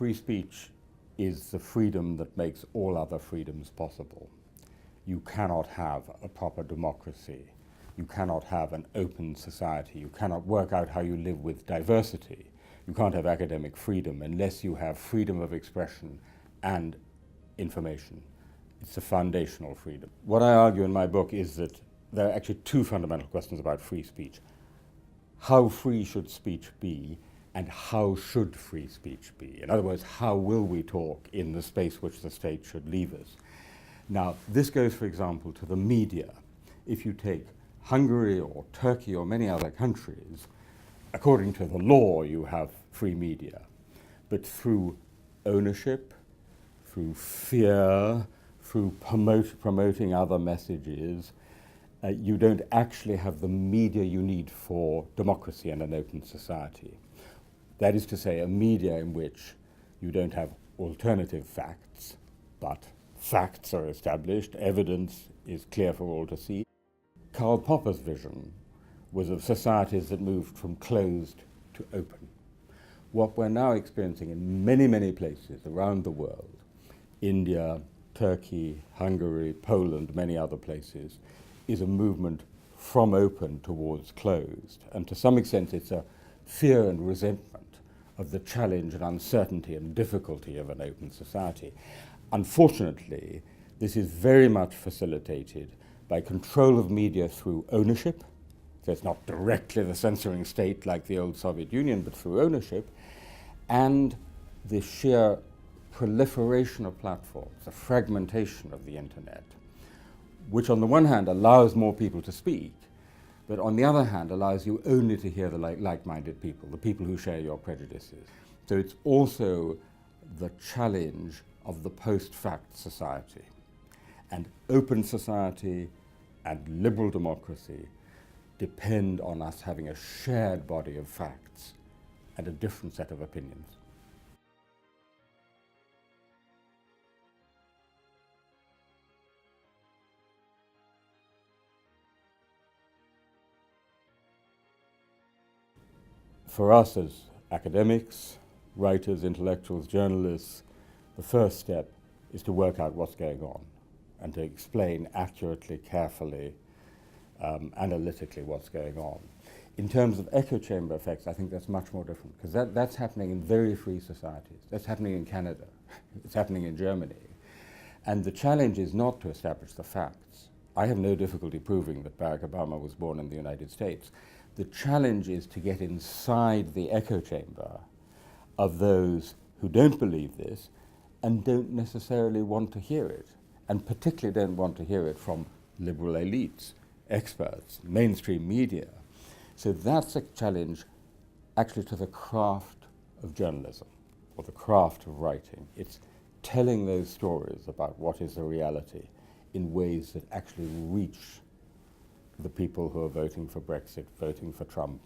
Free speech is the freedom that makes all other freedoms possible. You cannot have a proper democracy. You cannot have an open society. You cannot work out how you live with diversity. You can't have academic freedom unless you have freedom of expression and information. It's a foundational freedom. What I argue in my book is that there are actually two fundamental questions about free speech. How free should speech be, and how should free speech be? In other words, how will we talk in the space which the state should leave us? Now, this goes, for example, to the media. If you take Hungary or Turkey or many other countries, according to the law, you have free media. But through ownership, through fear, through promoting other messages, you don't actually have the media you need for democracy and an open society. That is to say, a media in which you don't have alternative facts, but facts are established, evidence is clear for all to see. Karl Popper's vision was of societies that moved from closed to open. What we're now experiencing in many, many places around the world, India, Turkey, Hungary, Poland, many other places, is a movement from open towards closed. And to some extent, it's a fear and resentment of the challenge and uncertainty and difficulty of an open society. Unfortunately, this is very much facilitated by control of media through ownership. So it's not directly the censoring state like the old Soviet Union, but through ownership, and the sheer proliferation of platforms, the fragmentation of the internet, which on the one hand allows more people to speak, but on the other hand allows you only to hear the like-minded people, the people who share your prejudices. So it's also the challenge of the post-fact society. And open society and liberal democracy depend on us having a shared body of facts and a different set of opinions. For us as academics, writers, intellectuals, journalists, the first step is to work out what's going on and to explain accurately, carefully, analytically what's going on. In terms of echo chamber effects, I think that's much more different, because that's happening in very free societies. That's happening in Canada. It's happening in Germany. And the challenge is not to establish the facts. I have no difficulty proving that Barack Obama was born in the United States. The challenge is to get inside the echo chamber of those who don't believe this and don't necessarily want to hear it, and particularly don't want to hear it from liberal elites, experts, mainstream media. So that's a challenge actually to the craft of journalism, or the craft of writing. It's telling those stories about what is the reality in ways that actually reach the people who are voting for Brexit, voting for Trump,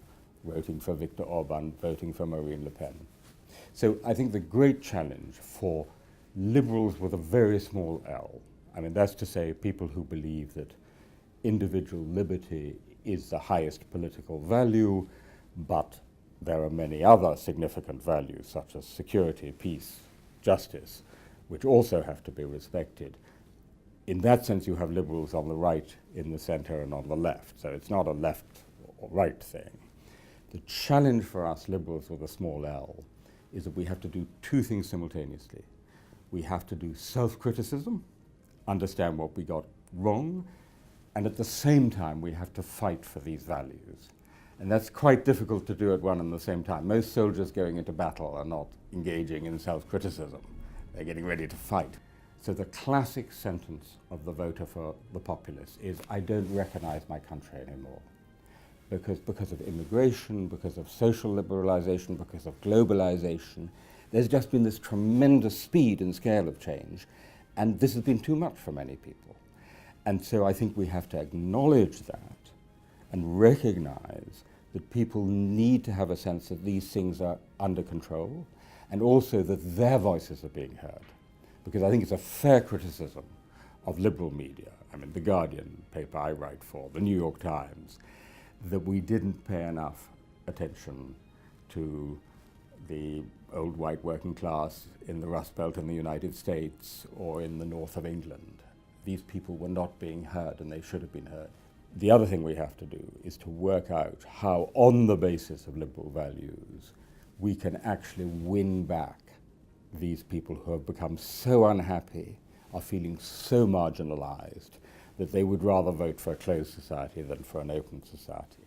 voting for Viktor Orban, voting for Marine Le Pen. So I think the great challenge for liberals with a very small L, I mean, that's to say people who believe that individual liberty is the highest political value, but there are many other significant values such as security, peace, justice, which also have to be respected. In that sense, you have liberals on the right, in the center, and on the left. So it's not a left or right thing. The challenge for us liberals with a small L is that we have to do two things simultaneously. We have to do self-criticism, understand what we got wrong, and at the same time, we have to fight for these values. And that's quite difficult to do at one and the same time. Most soldiers going into battle are not engaging in self-criticism. They're getting ready to fight. So the classic sentence of the voter for the populace is, I don't recognize my country anymore. Because of immigration, because of social liberalization, because of globalization, there's just been this tremendous speed and scale of change, and this has been too much for many people. And so I think we have to acknowledge that and recognize that people need to have a sense that these things are under control, and also that their voices are being heard. Because I think it's a fair criticism of liberal media, I mean, The Guardian paper I write for, the New York Times, that we didn't pay enough attention to the old white working class in the Rust Belt in the United States or in the north of England. These people were not being heard, and they should have been heard. The other thing we have to do is to work out how, on the basis of liberal values, we can actually win back these people who have become so unhappy, are feeling so marginalized, that they would rather vote for a closed society than for an open society.